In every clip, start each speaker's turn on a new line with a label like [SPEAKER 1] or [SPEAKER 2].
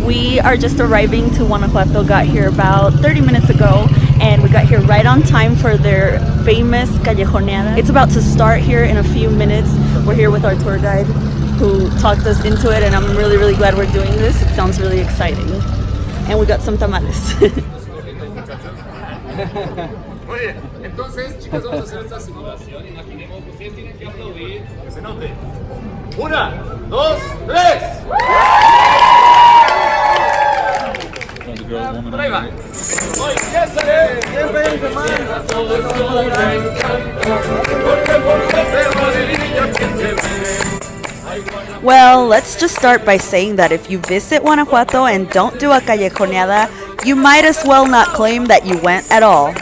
[SPEAKER 1] We are just arriving to Guanajuato, got here about 30 minutes ago, and we got here right on time for their famous callejoneada. It's about to start here in a few minutes. We're here with our tour guide who talked us into it, and I'm really, really glad we're doing this. It sounds really exciting. And we got some tamales.
[SPEAKER 2] Oye, entonces, chicas, vamos a hacer esta simulación. Imaginemos, ustedes tienen que aplaudir, que se note. 1, 2, 3. Por ahí va. Oye, ya sale.
[SPEAKER 1] Well, let's just start by saying that if you visit Guanajuato and don't do a callejoneada, you might as well not claim that you went at all.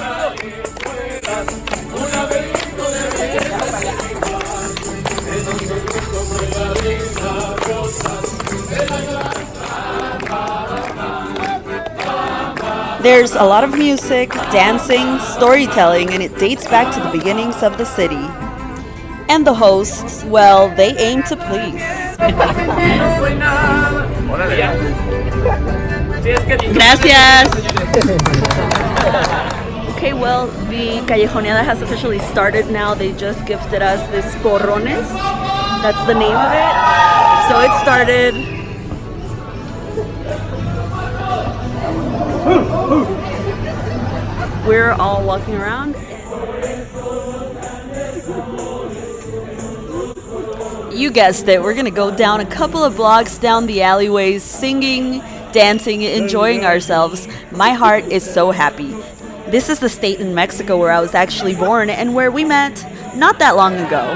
[SPEAKER 1] There's a lot of music, dancing, storytelling, and it dates back to the beginnings of the city. And the hosts, well, they aim to please. Gracias. Okay, well, the callejoneada has officially started now. They just gifted us this porrones. That's the name of it. So it started. We're all walking around. You guessed it, we're gonna go down a couple of blocks down the alleyways, singing, dancing, enjoying ourselves. My heart is so happy. This is the state in Mexico where I was actually born and where we met not that long ago.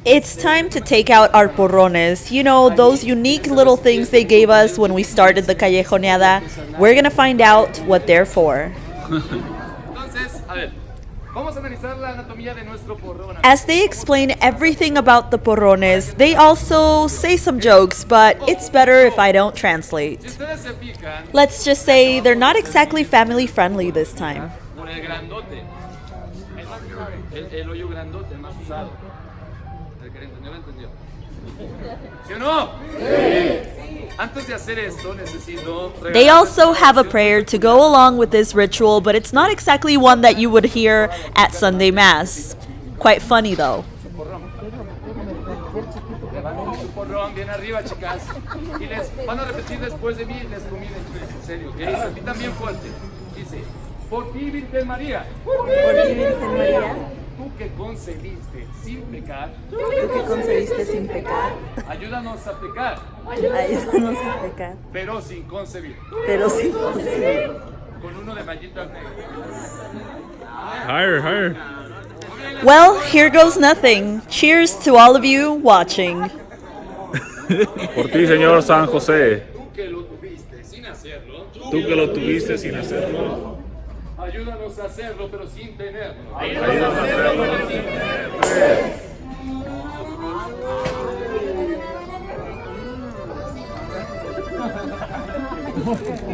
[SPEAKER 1] It's time to take out our porrones. You know, those unique little things they gave us when we started the callejoneada. We're gonna find out what they're for. As they explain everything about the porrones, they also say some jokes, but it's better if I don't translate. Let's just say they're not exactly family friendly this time. They also have a prayer to go along with this ritual, but it's not exactly one that you would hear at Sunday Mass. Quite funny though.
[SPEAKER 2] Por ti, Virgen María. Tú que concebiste sin pecar. Ayúdanos a pecar. Pero sin concebir. Con uno de mallitas negras.
[SPEAKER 3] Higher.
[SPEAKER 1] Well, here goes nothing. Cheers to all of you watching.
[SPEAKER 3] Por ti, Señor San José.
[SPEAKER 2] Tú que lo tuviste sin hacerlo. Ayúdanos a hacerlo, pero sin tenerlo.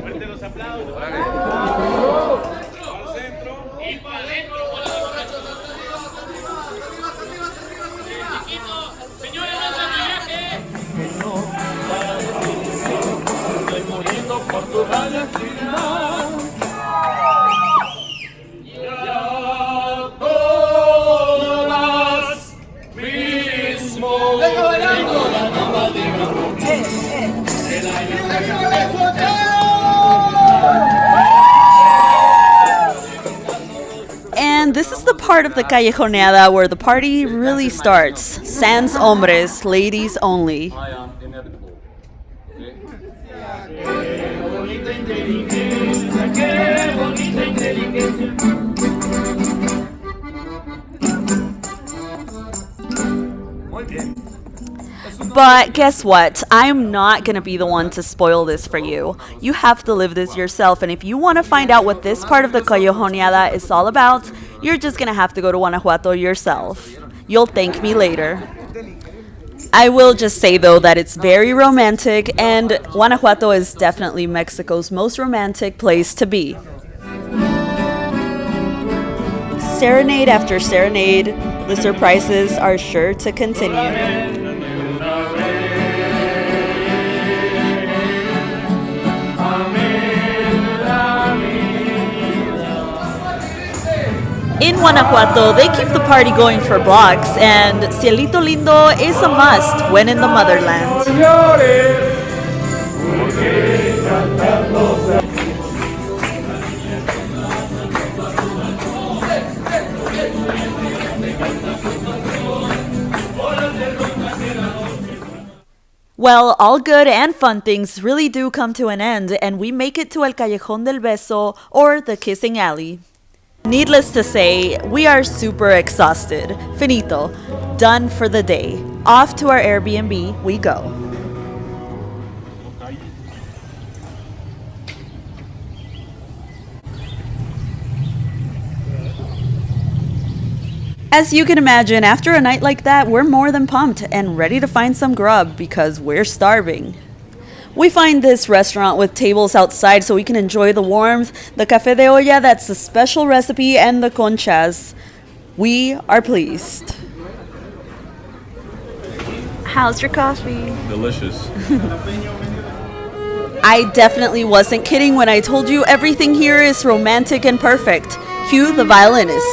[SPEAKER 2] Fuerte los aplausos. Al centro y para adentro con la borracha. Señores, no se viaje. Estoy muriendo por tu valentía.
[SPEAKER 1] And this is the part of the callejoneada where the party really starts. Sans hombres, ladies only.
[SPEAKER 2] I am inevitable. Muy bien.
[SPEAKER 1] But guess what? I'm not going to be the one to spoil this for you. You have to live this yourself, and if you want to find out what this part of the callejoneada is all about, you're just going to have to go to Guanajuato yourself. You'll thank me later. I will just say though that it's very romantic, and Guanajuato is definitely Mexico's most romantic place to be. Serenade after serenade, the surprises are sure to continue. In Guanajuato, they keep the party going for blocks, and Cielito Lindo is a must when in the motherland. Well, all good and fun things really do come to an end, and we make it to El Callejón del Beso, or the Kissing Alley. Needless to say, we are super exhausted. Finito. Done for the day. Off to our Airbnb we go. As you can imagine, after a night like that, we're more than pumped and ready to find some grub because we're starving. We find this restaurant with tables outside so we can enjoy the warmth, the café de olla that's the special recipe, and the conchas. We are pleased. How's your coffee?
[SPEAKER 3] Delicious.
[SPEAKER 1] I definitely wasn't kidding when I told you everything here is romantic and perfect. Cue the violinist.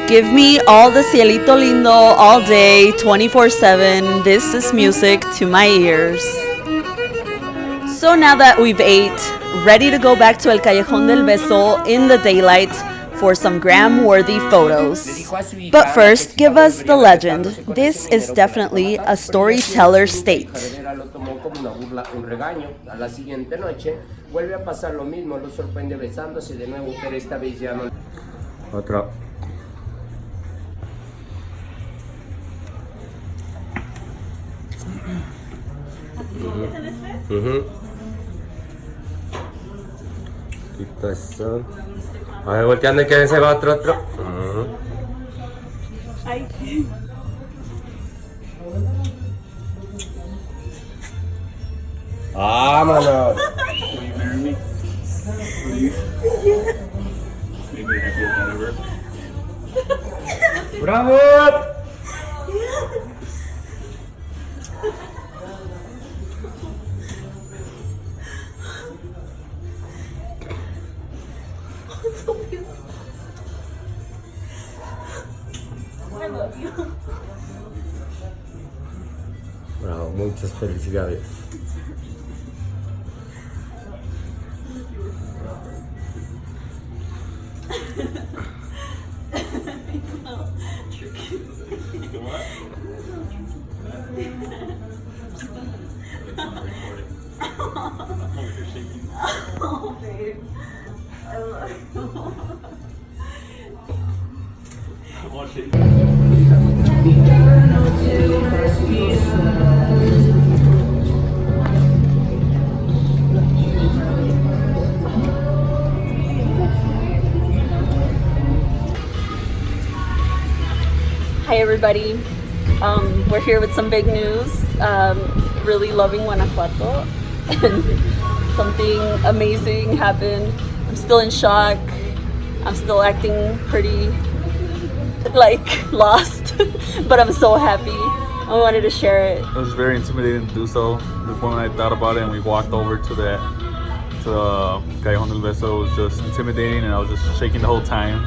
[SPEAKER 1] Give me all the Cielito Lindo all day, 24/7. This is music to my ears. So now that we've ate, ready to go back to El Callejón del Beso in the daylight for some gram-worthy photos. But first, give us the legend. This is definitely a storyteller state.
[SPEAKER 4] Quito eso. A ver, volteando que se va otro. ¡Vámonos!
[SPEAKER 3] Will you marry me? Will you? Maybe I have your whatever.
[SPEAKER 4] ¡Bravo! Bravo, muchas felicidades.
[SPEAKER 1] Oh, babe. I love you. Hi everybody. We're here with some big news. Really loving Guanajuato, and something amazing happened. I'm still in shock. I'm still acting pretty lost, but I'm so happy. I wanted to share it.
[SPEAKER 3] It was very intimidating to do so. Before when I thought about it and we walked over to the Callejón del Beso, it was just intimidating, and I was just shaking the whole time.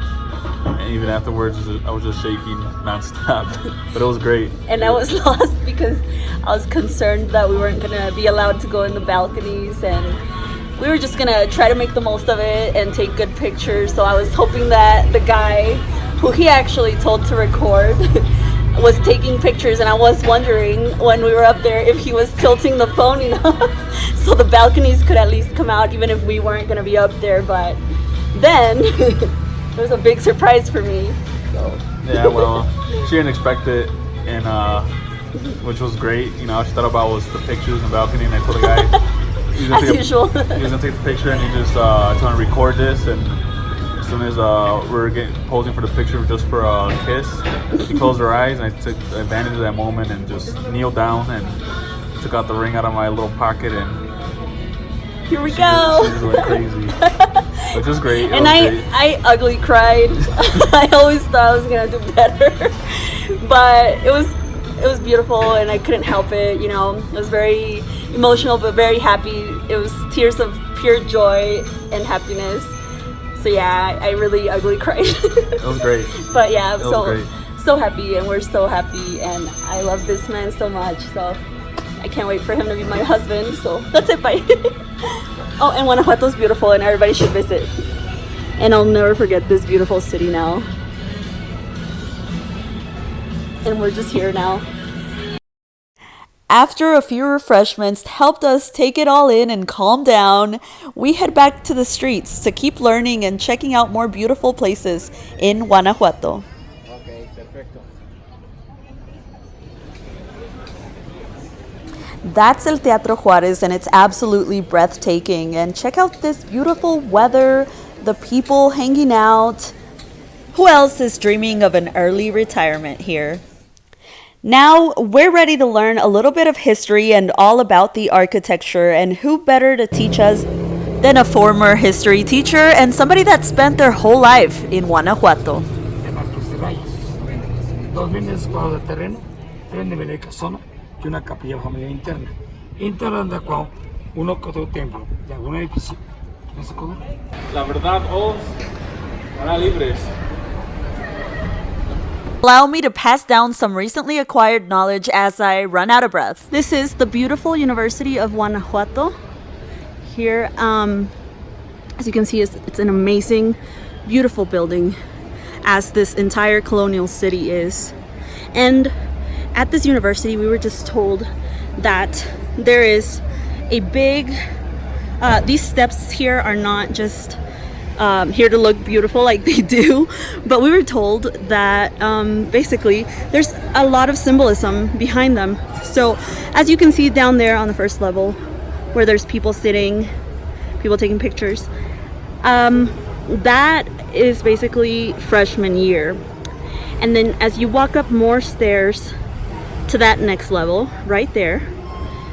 [SPEAKER 3] And even afterwards, I was just shaking nonstop. But it was great.
[SPEAKER 1] And I was lost because I was concerned that we weren't gonna be allowed to go in the balconies, and we were just gonna try to make the most of it and take good pictures. So I was hoping that the guy who he actually told to record was taking pictures, and I was wondering when we were up there if he was tilting the phone enough so the balconies could at least come out even if we weren't gonna be up there. But then it was a big surprise for me. So.
[SPEAKER 3] Yeah, well, she didn't expect it, and which was great. You know, all she thought about was the pictures and balcony, and I told the guy, He was
[SPEAKER 1] As
[SPEAKER 3] gonna
[SPEAKER 1] usual.
[SPEAKER 3] He was gonna take the picture, and he just told him to record this. And as soon as we were posing for the picture just for a kiss, he closed her eyes, and I took advantage of that moment and just kneeled down and took out the ring out of my little pocket, and
[SPEAKER 1] Here we
[SPEAKER 3] she
[SPEAKER 1] go.
[SPEAKER 3] just went crazy, which was great.
[SPEAKER 1] And I ugly cried. I always thought I was gonna do better, but it was beautiful, and I couldn't help it. You know, it was very emotional, but very happy. It was tears of pure joy and happiness. So yeah, I really ugly cried.
[SPEAKER 3] It was great.
[SPEAKER 1] But yeah,
[SPEAKER 3] It was great.
[SPEAKER 1] so happy, and we're so happy, and I love this man so much. So I can't wait for him to be my husband. So that's it. Bye. Oh, and Guanajuato's beautiful, and everybody should visit. And I'll never forget this beautiful city now. And we're just here now. After a few refreshments helped us take it all in and calm down, we head back to the streets to keep learning and checking out more beautiful places in Guanajuato.
[SPEAKER 2] Okay, perfecto.
[SPEAKER 1] That's El Teatro Juárez, and it's absolutely breathtaking. And check out this beautiful weather, the people hanging out. Who else is dreaming of an early retirement here? Now we're ready to learn a little bit of history and all about the architecture, and who better to teach us than a former history teacher and somebody that spent their whole life in Guanajuato.
[SPEAKER 5] De Marcos de Reyes. 2.000 cuadros de terreno, 3 niveles de casona y una capilla familiar interna. Interna en la cual uno que otro templo de algún edificio. ¿No se conoce?
[SPEAKER 3] La verdad, os hará libres.
[SPEAKER 1] Allow me to pass down some recently acquired knowledge as I run out of breath. This is the beautiful University of Guanajuato. Here, as you can see, it's an amazing, beautiful building, as this entire colonial city is. And at this university, we were just told that there is a big, these steps here are not just here to look beautiful like they do, but we were told that basically there's a lot of symbolism behind them. So as you can see down there on the first level, where there's people sitting, people taking pictures, that is basically freshman year. And then as you walk up more stairs to that next level right there,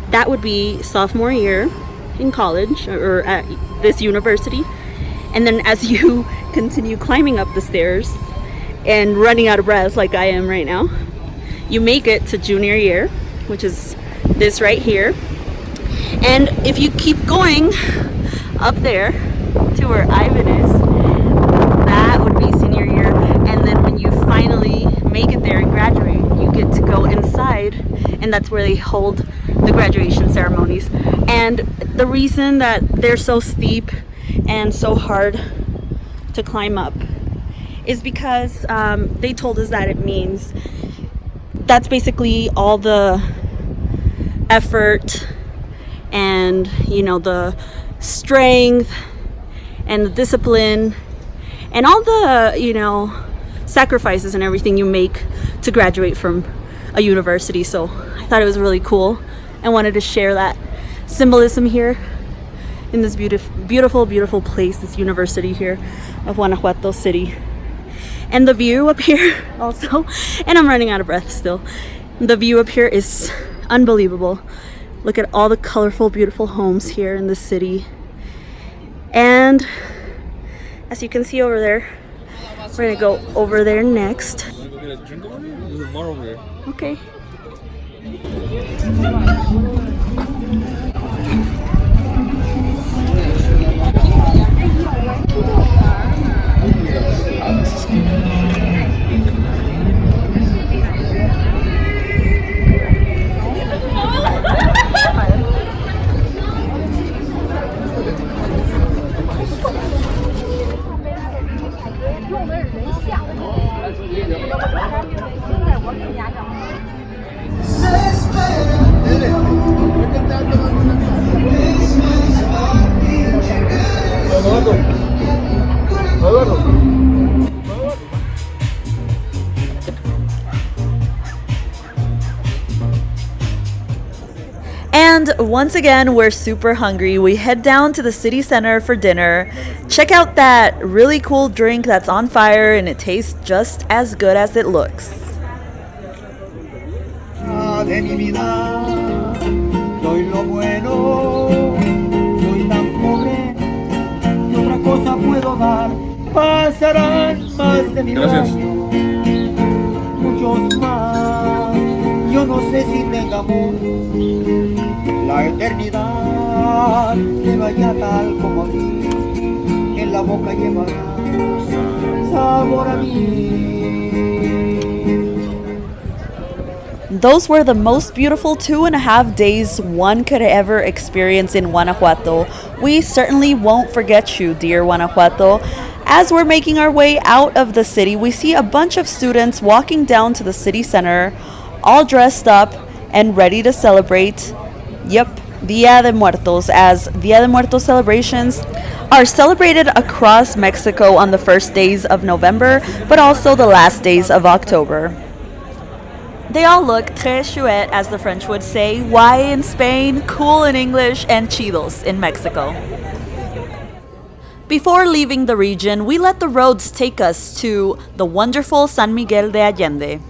[SPEAKER 1] that would be sophomore year in college or at this university. And then as you continue climbing up the stairs and running out of breath like I am right now, you make it to junior year, which is this right here. And if you keep going up there to where Ivan is, that would be senior year. And then when you finally make it there and graduate, you get to go inside, and that's where they hold the graduation ceremonies. And the reason that they're so steep and so hard to climb up is because they told us that it means that's basically all the effort and, you know, the strength and the discipline and all the, you know, sacrifices and everything you make to graduate from a university. So I thought it was really cool and wanted to share that symbolism here in this beautiful place, this university here of Guanajuato City. And the view up here also, and I'm running out of breath still, the view up here is unbelievable. Look at all the colorful, beautiful homes here in the city. And as you can see over there, we're gonna go over there next.
[SPEAKER 3] Want to go get a drink over there? There's a bar over there.
[SPEAKER 1] Okay. And once again, we're super hungry. We head down to the city center for dinner. Check out that really cool drink that's on fire and it tastes just as good as it looks.
[SPEAKER 6] De mi vida, doy lo bueno, soy tan pobre, ¿qué otra cosa puedo dar? Pasarán más de 1000
[SPEAKER 3] Gracias.
[SPEAKER 6] años, muchos más, yo no sé si tengamos la eternidad, que vaya tal como a mí, en la boca llevará sabor a mí.
[SPEAKER 1] Those were the most beautiful 2.5 days one could ever experience in Guanajuato. We certainly won't forget you, dear Guanajuato. As we're making our way out of the city, we see a bunch of students walking down to the city center, all dressed up and ready to celebrate. Yep, Dia de Muertos, as Dia de Muertos celebrations are celebrated across Mexico on the first days of November, but also the last days of October. They all look très chouette, as the French would say, guay in Spain, cool in English, and chidos in Mexico. Before leaving the region, we let the roads take us to the wonderful San Miguel de Allende.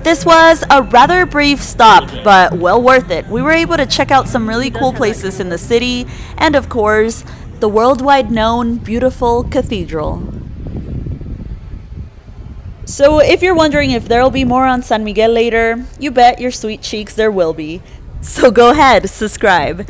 [SPEAKER 1] This was a rather brief stop, but well worth it. We were able to check out some really cool places in the city, and of course, the worldwide known beautiful cathedral. So if you're wondering if there'll be more on San Miguel later, you bet your sweet cheeks there will be. So go ahead, subscribe.